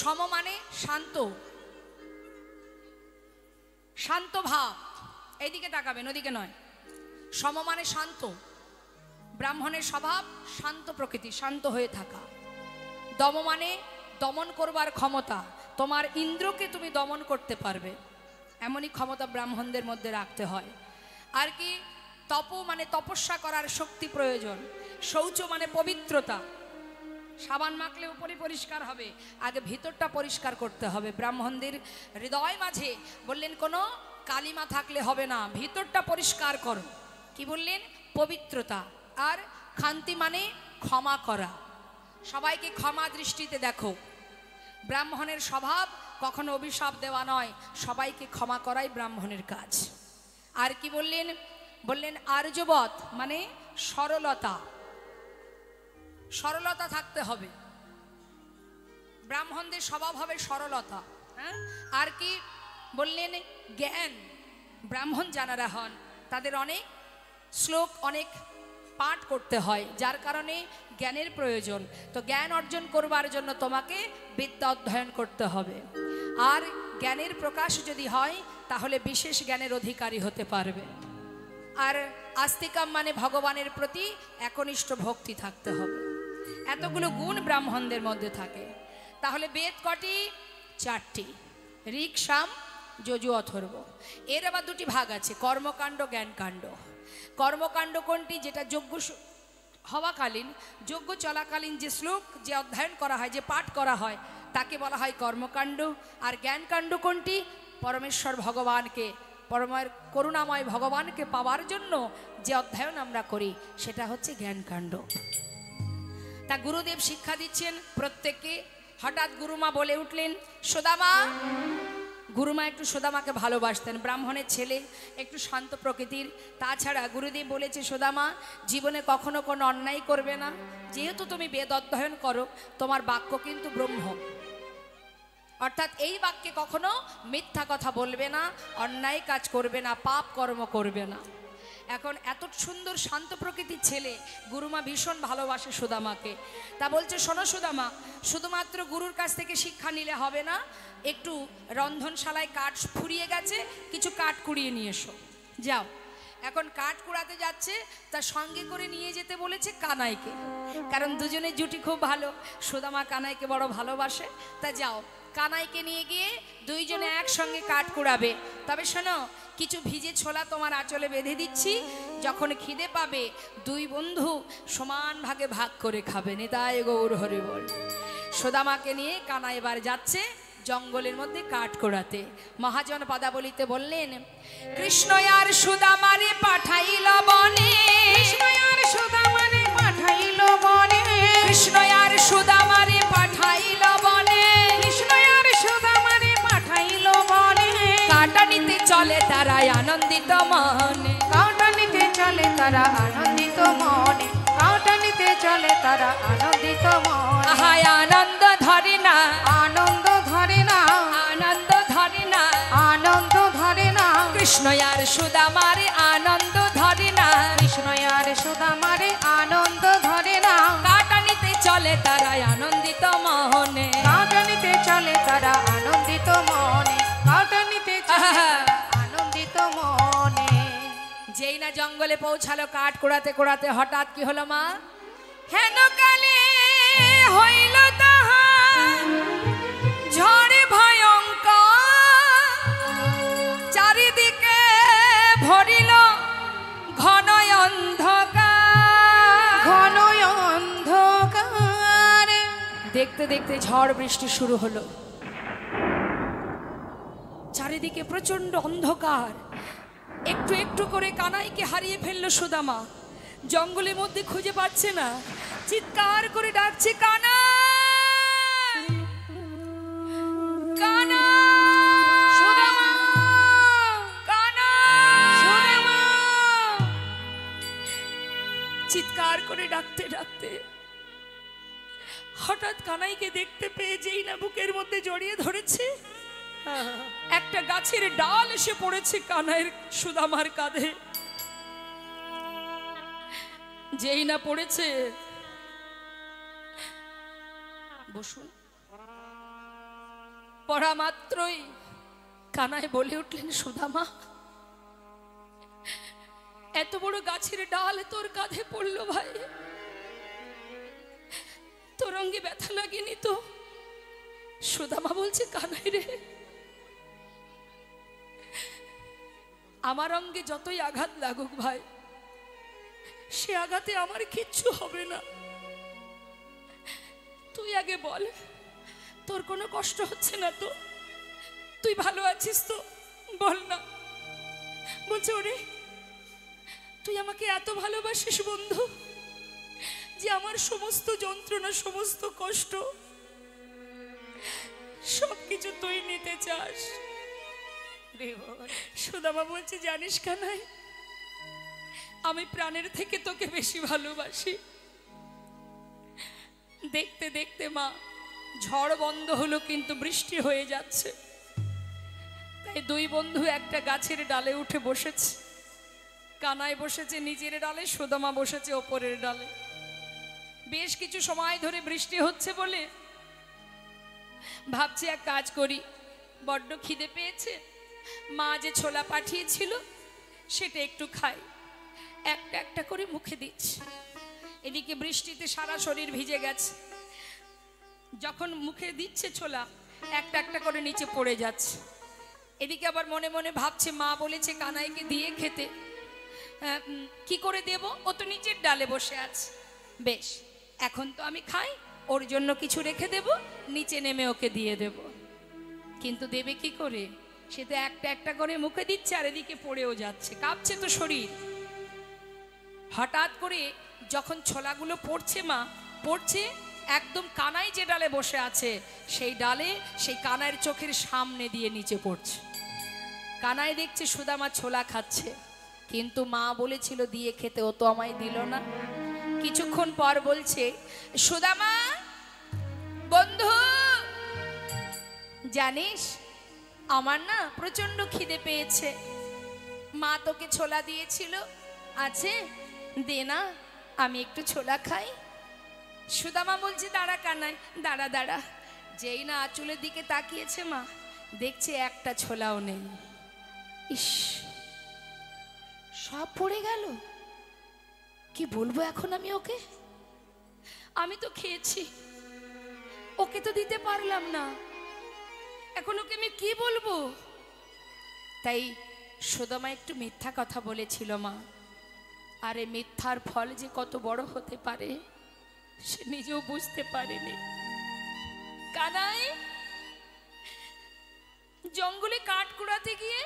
সম মানে শান্ত, শান্ত ভাব, এইদিকে তাকাবেন ওদিকে নয়। সম মানে শান্ত, ব্রাহ্মণের স্বভাব শান্ত প্রকৃতি, শান্ত হয়ে থাকা। দম মানে দমন করবার ক্ষমতা, তোমার ইন্দ্রকে তুমি দমন করতে পারবে, এমনই ক্ষমতা ব্রাহ্মণদের মধ্যে রাখতে হয়। আর কি? তপ মানে তপস্যা করার শক্তি প্রয়োজন। শৌচ মানে পবিত্রতা, সাবান মাখলে উপরে পরিষ্কার হবে, আগে ভিতরটা পরিষ্কার করতে হবে। ব্রাহ্মণদের হৃদয় মাঝে বললেন কোনো কালিমা থাকলে হবে না, ভিতরটা পরিষ্কার করো। কি বললেন? পবিত্রতা। আর ক্ষান্তি মানে ক্ষমা করা, সবাইকে ক্ষমা দৃষ্টিতে দেখো। ব্রাহ্মণের স্বভাব কখনো অভিশাপ দেওয়া নয়, সবাইকে ক্ষমা করাই ব্রাহ্মণের কাজ। আর কি বললেন? বললেন আর্যবৎ মানে সরলতা, সরলতা থাকতে হবে। ব্রাহ্মণদের স্বভাব হবে সরলতা। হ্যাঁ, আর কি বললেন? জ্ঞান। ব্রাহ্মণ যারা হন তাদের অনেক শ্লোক, অনেক পাঠ করতে হয়, যার কারণে জ্ঞানের প্রয়োজন। তো জ্ঞান অর্জন করবার জন্য তোমাকে বিদ্যা অধ্যয়ন করতে হবে। আর জ্ঞানের প্রকাশ যদি হয় তাহলে বিশেষ জ্ঞানের অধিকারী হতে পারবে। আর আস্তিকাম মানে ভগবানের প্রতি একনিষ্ঠ ভক্তি থাকতে হবে। এতগুলো গুণ ব্রাহ্মণদের মধ্যে থাকে। তাহলে বেদ কটি? 4টি, ঋক, সাম, যজু, অথর্ব। এর আবার 2টি ভাগ আছে, কর্মকাণ্ড, জ্ঞানকাণ্ড। কর্মকাণ্ড কোনটি? যেটা যজ্ঞ হওয়াকালীন, যজ্ঞ চলাকালীন যে শ্লোক যে অধ্যয়ন করা হয়, যে পাঠ করা হয়, তাকে বলা হয় কর্মকাণ্ড। আর জ্ঞানকাণ্ড কোনটি? পরমেশ্বর ভগবানকে, পরমের করুণাময় ভগবানকে পাওয়ার জন্য যে অধ্যয়ন আমরা করি সেটা হচ্ছে জ্ঞানকাণ্ড। তা গুরুদেব শিক্ষা দিচ্ছেন প্রত্যেককে। হঠাৎ গুরুমা বলে উঠলেন, সুদামা। গুরুমা একটু সুদামাকে ভালোবাসতেন, ব্রাহ্মণের ছেলে, একটু শান্ত প্রকৃতির। তাছাড়া গুরুদেব বলেছে, সুদামা জীবনে কখনো কোনো অন্যায় করবে না, যেহেতু তুমি বেদ অধ্যয়ন করো, তোমার বাক্য কিন্তু ব্রহ্ম, অর্থাৎ এই বাক্যে কখনো মিথ্যা কথা বলবে না, অন্যায় কাজ করবে না, পাপ কর্ম করবে না। এখন এত সুন্দর শান্ত প্রকৃতির ছেলে, গুরুমা ভীষণ ভালোবাসে সুদামাকে। তা বলছে, শোনো সুদামা, শুধুমাত্র গুরুর কাছ থেকে শিক্ষা নিলে হবে না, একটু রন্ধনশালায় কাঠ ফুরিয়ে গেছে, কিছু কাঠ কুড়িয়ে নিয়ে এসো। যাও। এখন কাঠ কুড়াতে যাচ্ছে, তার সঙ্গে করে নিয়ে যেতে বলেছে কানাইকে, কারণ দুজনের জুটি খুব ভালো, সুদামা কানাইকে বড় ভালোবাসে। তা যাও, কানাইকে নিয়ে গিয়ে দুইজনে একসঙ্গে কাঠ কুড়াবে। তবে শোনো, কিছু ভিজে ছোলা তোমার আঁচলে বেঁধে দিচ্ছি, যখন খিদে পাবে দুই বন্ধু সমান ভাগে ভাগ করে খাবে। নিতাই গৌর হরি বল। সুদামাকে নিয়ে কানা এবার যাচ্ছে জঙ্গলের মধ্যে কাঠ কুড়াতে। মহাজন পদাবলিতে বললেন, কৃষ্ণ আর সুদামারে পাঠাইল বনে, কৃষ্ণ আর সুদামারে পাঠাইল বনে, কৃষ্ণ আর সুদামারে পাঠাইল বনে, কৃষ্ণ আর সুদামারে পাঠাইল বনে। কাটা নিতে চলে তারা আনন্দিত মনে, কাঁটা নিতে চলে তারা আনন্দিত মনে, কাঁটা নিতে চলে তারা আনন্দিত মনে। আহায় আনন্দ ধরে না, আনন্দ ধরে না, আনন্দ ধরে না, আনন্দ ধরে না, কৃষ্ণ আর সুদামারে আনন্দ ধরে না, কৃষ্ণ আর সুদামারে আনন্দ ধরে না। কাটা নিতে চলে তারা আনন্দিত মনে, কাঁটা নিতে চলে তারা আনন্দিত মনে, কাঁটা নিতে চলে তারা আনন্দিত মনে। যেই না জঙ্গলে পৌঁছালো কাঠ কুড়াতে কুড়াতে, হঠাৎ কি হলো মা? হেন কালে হইল তাহার ঝড় ভয়ঙ্কর, চারিদিকে ভরিল ঘন অন্ধকার, ঘন অন্ধকার। দেখতে দেখতে ঝড় বৃষ্টি শুরু হলো। চারিদিকে প্রচন্ড অন্ধকার। একটু একটু করে কানাইকে হারিয়ে ফেললো সুদামা। জঙ্গলের মধ্যে খুঁজে পাচ্ছে না, চিৎকার করে ডাকছে কানা, কানা, সুদামা, কানা, সুদামা। চিৎকার করে ডাকতে ডাকতে হঠাৎ কানাইকে দেখতে পেয়ে যেই না বুকের মধ্যে জড়িয়ে ধরেছে, একটা গাছের ডাল এসে পড়েছে কানাইয়ের সুদামার কাঁধে। যেই না পড়েছে, বসুন, পড়া মাত্রই কানাই বলে উঠলেন, সুদামা, এত বড় গাছের ডাল তোর কাঁধে পড়লো ভাই, তোর অঙ্গে ব্যথা লাগেনি তো? সুদামা বলছে, কানাই রে, আমার অঙ্গে যতই আঘাত লাগুক ভাই, সে আঘাতে আমার কিচ্ছু হবে না। তুই আগে বল, তোর কোনো কষ্ট হচ্ছে না তো? তুই ভালো আছিস তো? বল না। বলছে, ওরে, তুই আমাকে এত ভালোবাসিস বন্ধু, যে আমার সমস্ত যন্ত্রণা, সমস্ত কষ্ট সবকিছু তুই নিতে চাস। সুদামা বলছে, জানিস কানাই, আমি প্রাণের থেকে তোকে বেশি ভালোবাসি। দেখতে দেখতে মা, ঝড় বন্ধ হলো, কিন্তু বৃষ্টি হয়ে যাচ্ছে। তাই দুই বন্ধু একটা গাছের ডালে উঠে বসেছে। কানাই বসেছে নিচের ডালে, সুদামা বসেছে ওপরের ডালে। বেশ কিছু সময় ধরে বৃষ্টি হচ্ছে বলে ভাবছি এক কাজ করি, বড্ড খিদে পেয়েছে, মা যে ছোলা পাঠিয়েছিল সেটা একটু খাই। একটা একটা করে মুখে দিচ্ছি। এদিকে বৃষ্টিতে সারা শরীর ভিজে গেছে। যখন মুখে দিচ্ছে ছোলা, একটা একটা করে নিচে পড়ে যাচ্ছে। এদিকে আবার মনে মনে ভাবছে, মা বলেছে কানাইকে দিয়ে খেতে, কি করে দেব? ও তো নিচের ডালে বসে আছে। বেশ, এখন তো আমি খাই, ওর জন্য কিছু রেখে দেব, নিচে নেমে ওকে দিয়ে দেব। কিন্তু দেবে কি করে? সে তো একটা একটা করে মুখে দিচ্ছে, আর এদিকে পড়েও যাচ্ছে, কাঁপছে তো শরীর। হঠাৎ করে যখন ছোলাগুলো পড়ছে, মা পড়ছে একদম কানাই যে ডালে বসে আছে সেই ডালে, সেই কানাইয়ের চোখের সামনে দিয়ে নিচে পড়ছে। কানাই দেখছে সুদামা ছোলা খাচ্ছে, কিন্তু মা বলেছিল দিয়ে খেতে, ও তো আমায় দিল না। কিছুক্ষণ পর বলছে, সুদামা বন্ধু, জানিস আমার না প্রচন্ড খিদে পেয়েছে, মা তোকে ছোলা দিয়েছিল, আছে, দে না, আমি একটু ছোলা খাই। সুদামা বলছে, দাঁড়া কানাই, দাঁড়া দাঁড়া। যেই না আঁচলের দিকে তাকিয়েছে, মা দেখছে একটা ছোলাও নেই। ইস, সব পড়ে গেল, কি বলবো এখন আমি ওকে? আমি তো খেয়েছি, ওকে তো দিতে পারলাম না, এখন ওকে আমি কি বলবো? তাই সুদামা একটু মিথ্যা কথা বলেছিল মা। আরে মিথ্যার ফল যে কত বড় হতে পারে সে নিজেও বুঝতে পারেনি। কানাই জঙ্গলে কাঠ কুড়াতে গিয়ে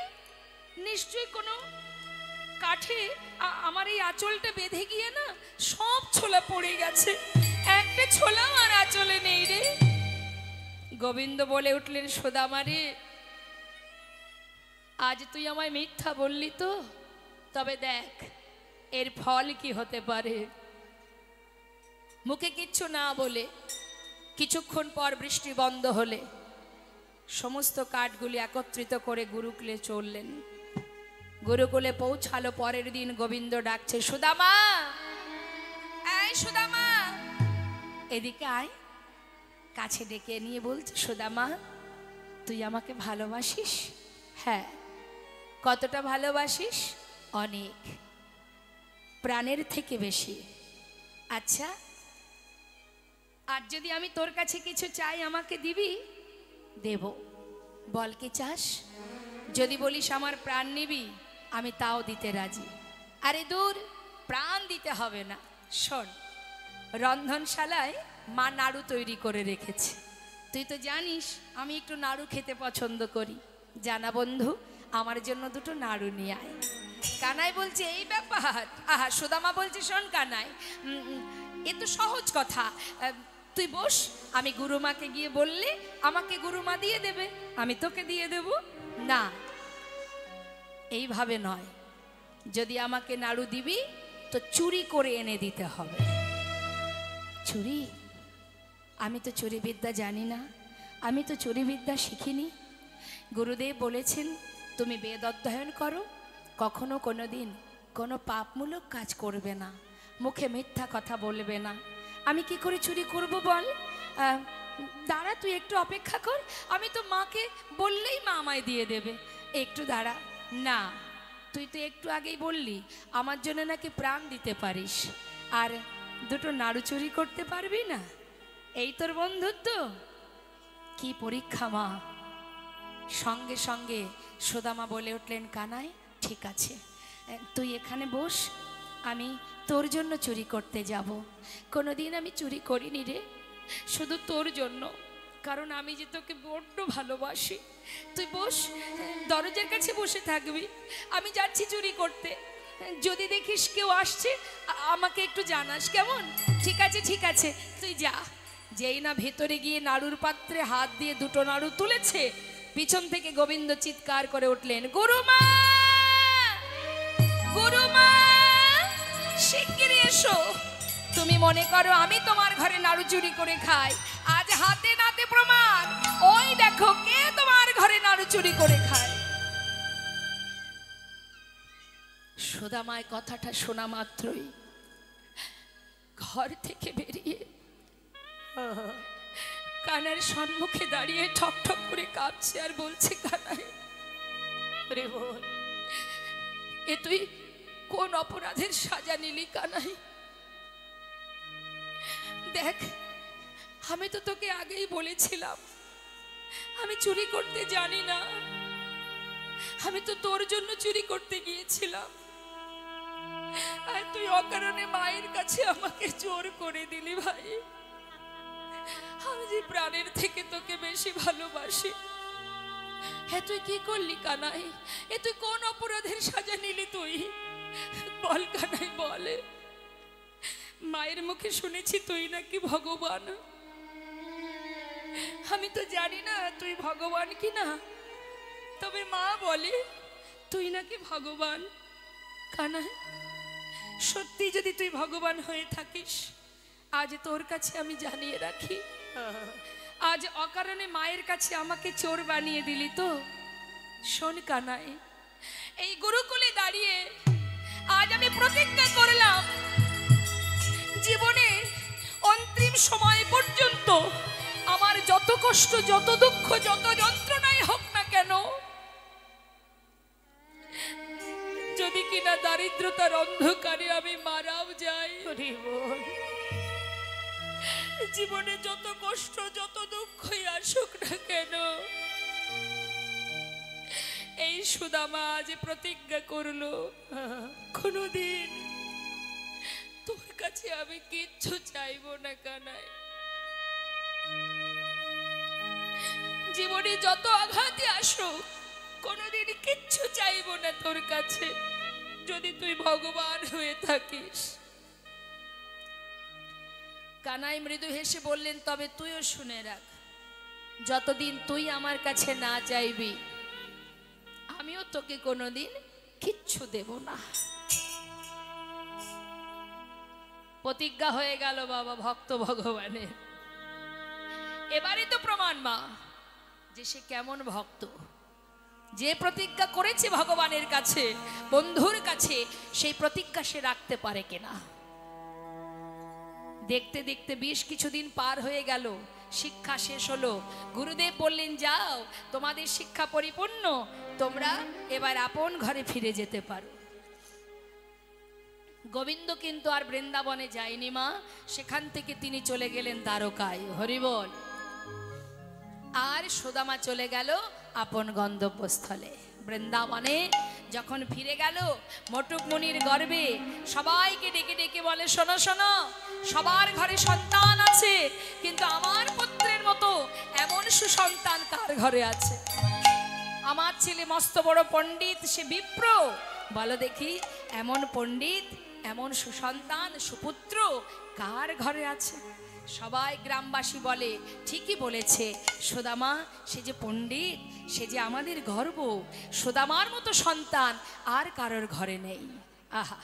নিশ্চয়ই কোনো কাঠে আমার এই আঁচলটা বেঁধে গিয়ে না সব ছোলা পড়ে গেছে, একটা ছোলাও আর আঁচলে নেই রে। গোবিন্দ বলে উঠলেন, সুদামা রে, আজ তুই আমায় মিথ্যা বললি তো, তবে দেখ এর ফল কি হতে পারে। মুখে কিচ্ছু না বলে কিছুক্ষণ পর বৃষ্টি বন্ধ হলে সমস্ত কাঠগুলি একত্রিত করে গুরুকুলে চললেন। গুরুকুলে পৌঁছালো পরের দিন। গোবিন্দ ডাকছে, সুদামা, এই সুদামা, এদিকে আয়। কাছে ডেকে নিয়ে বলছে, সুদামা, তুই আমাকে ভালোবাসিস? হ্যাঁ। কতটা ভালোবাসিস? অনেক, প্রাণের থেকে বেশি। আচ্ছা, আর যদি আমি তোর কাছে কিছু চাই আমাকে দিবি? দেব। বল কি চাস? যদি বলিস আমার প্রাণ নিবি, আমি তাও দিতে রাজি। আরে দূর, প্রাণ দিতে হবে না। শোন, রন্ধনশালায় মা নাড়ু তৈরি করে রেখেছে, তুই তো জানিস আমি একটু নাড়ু খেতে পছন্দ করি। জানা বন্ধু, আমার জন্য দুটো নাড়ু নিয়ে আয়। কানাই বলছে এই ব্যাপার? আহা, সুদামা বলছে শোন কানাই, এ তো সহজ কথা, তুই বস, আমি গুরুমাকে গিয়ে বললে আমাকে গুরুমা দিয়ে দেবে, আমি তোকে দিয়ে দেব। না, এইভাবে নয়, যদি আমাকে নাড়ু দিবি তো চুরি করে এনে দিতে হবে। চুরি? আমি তো চুরি বিদ্যা জানি না, আমি তো চুরি বিদ্যা শিখিনি। গুরুদেব বলেছেন তুমি বেদ অধ্যয়ন করো, কখনো কোনো দিন কোনো পাপমূলক কাজ করবে না, মুখে মিথ্যা কথা বলবে না। আমি কি করে চুরি করব বল? দাঁড়া, তুই একটু অপেক্ষা কর, আমি তো মাকে বললেই মা আমায় দিয়ে দেবে, একটু দাঁড়া। না, তুই তো একটু আগেই বললি আমার জন্য নাকি প্রাণ দিতে পারিস, আর দুটো নাড়ু চুরি করতে পারবি না? এই তোর বন্ধুত্ব? কি পরীক্ষা মা! সঙ্গে সঙ্গে সুদামা বলে উঠলেন কানাই, ঠিক আছে, তুই এখানে বস, আমি তোর জন্য চুরি করতে যাব। কোনোদিন আমি চুরি করিনি রে, শুধু তোর জন্য, কারণ আমি যে তোকে বড্ড ভালোবাসি। তুই বস, দরজার কাছে বসে থাকবি, আমি যাচ্ছি চুরি করতে। যদি দেখিস কেউ আসছে আমাকে একটু জানাস, কেমন? ঠিক আছে ঠিক আছে, তুই যা। যেই না ভেতরে গিয়ে নাড়ুর পাত্রে হাত দিয়ে দুটো নাড়ু তুলেছে, পিছন থেকে গোবিন্দ চিৎকার করে উঠলেন, গুরুমা, গুরুমা, শিগগিরই এসো। তুমি মনে করো আমি তোমার ঘরে নাড়ু চুরি করে খাই? আজ হাতে নাতে প্রমাণ, ওই দেখো কে তোমার ঘরে নাড়ু চুরি করে খায়। সুদামায় কথাটা শোনা মাত্রই ঘর থেকে বেরিয়ে কানার সম্মুখে দাঁড়িয়ে ঠক ঠক করে কাঁপছে আর বলছে, কানাই রে বল, এ তুই কোন অপরাধের সাজা নিলি কানাই? দেখ, আমি তো তোকে আগেই বলেছিলাম আমি চুরি করতে জানি না, আমি তো তোর জন্য চুরি করতে গিয়েছিলাম, আর তুই অকারণে মায়ের কাছে আমাকে জোর করে দিলি। ভাই, আমি যে প্রাণের থেকে তোকে বেশি ভালোবাসি, হ্যাঁ তুই কি করলি কানাই? এ তুই কোন অপরাধের সাজা নিলি তুই? বল কানাই বলে। মায়ের মুখে শুনেছি তুই নাকি ভগবান, আমি তো জানি না তুই ভগবান কি না, তবে মা বলে তুই নাকি ভগবান। কানাই, সত্যি যদি তুই ভগবান হয়ে থাকিস, আজ তোর কাছে আমি জানিয়ে রাখি, আজ অকারণে মায়ের কাছে আমাকে চোর বানিয়ে দিলি তো। শোন কানাই, এই গুরুকুলে দাঁড়িয়ে আজ আমি প্রতিজ্ঞা করলাম, জীবনে অন্তিম সময় পর্যন্ত আমার যত কষ্ট, যত দুঃখ, যত যন্ত্রণাই হোক না কেন, যদি কিনা দারিদ্রতার অন্ধকারে আমি মারাও যাই, জীবনে যত কষ্ট, যত দুঃখই আসুক না কেন, এই সুদামা আজ প্রতিজ্ঞা করলো কোনোদিন তোর কাছে আমি কিচ্ছু চাইবো না কানাই। জীবনে যত আঘাতে আসুক, কোনোদিন কিচ্ছু চাইবো না তোর কাছে, যদি তুই ভগবান হয়ে থাকিস। কানাই মৃদু হেসে বললেন, তবে তুইও শুনে রাখ, যতদিন তুই আমার কাছে না চাইবি, আমিও তোকে কোনোদিন কিচ্ছু দেব না। প্রতিজ্ঞা হয়ে গেল বাবা ভক্ত ভগবানের। এবারে তো প্রমাণ মা যে সে কেমন ভক্ত, যে প্রতিজ্ঞা করেছে ভগবানের কাছে, বন্ধুর কাছে, সেই প্রতিজ্ঞা সে রাখতে পারে কিনা। দেখতে দেখতে বেশ কিছুদিন পার হয়ে গেল, শিক্ষা শেষ হলো। গুরুদেব বললেন, যাও, তোমাদের শিক্ষা পরিপূর্ণ, তোমরা এবার আপন ঘরে ফিরে যেতে পারো। গোবিন্দ কিন্তু আর বৃন্দাবনে যায়নি মা, সেখান থেকে তিনি চলে গেলেন দ্বারকায়। হরিবল। আর সুদামা চলে গেল আপন গন্তব্যস্থলে বৃন্দাবনে। যখন ফিরে গেল, মটুক মুনির গর্ভে সবাইকে ডেকে ডেকে বলে, শোনো শোনো, সবার ঘরে সন্তান আছে, কিন্তু আমার পুত্রের মতো এমন সুসন্তান কার ঘরে আছে? আমার ছেলে মস্ত বড় পণ্ডিত, সে বিপ্র। বলো দেখি, এমন পণ্ডিত, এমন সুসন্তান সুপুত্র কার ঘরে আছে? সবাই গ্রামবাসী বলে ঠিকই বলেছে, সুদামা সে যে পণ্ডিত, সে যে আমাদের গর্ব। সুদামার মতো সন্তান আর কারোর ঘরে নেই। আহা,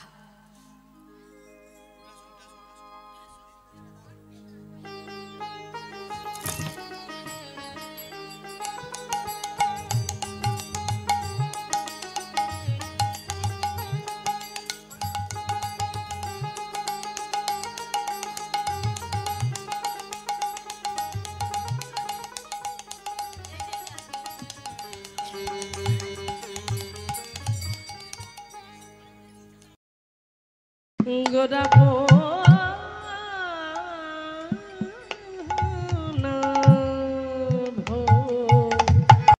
গোরা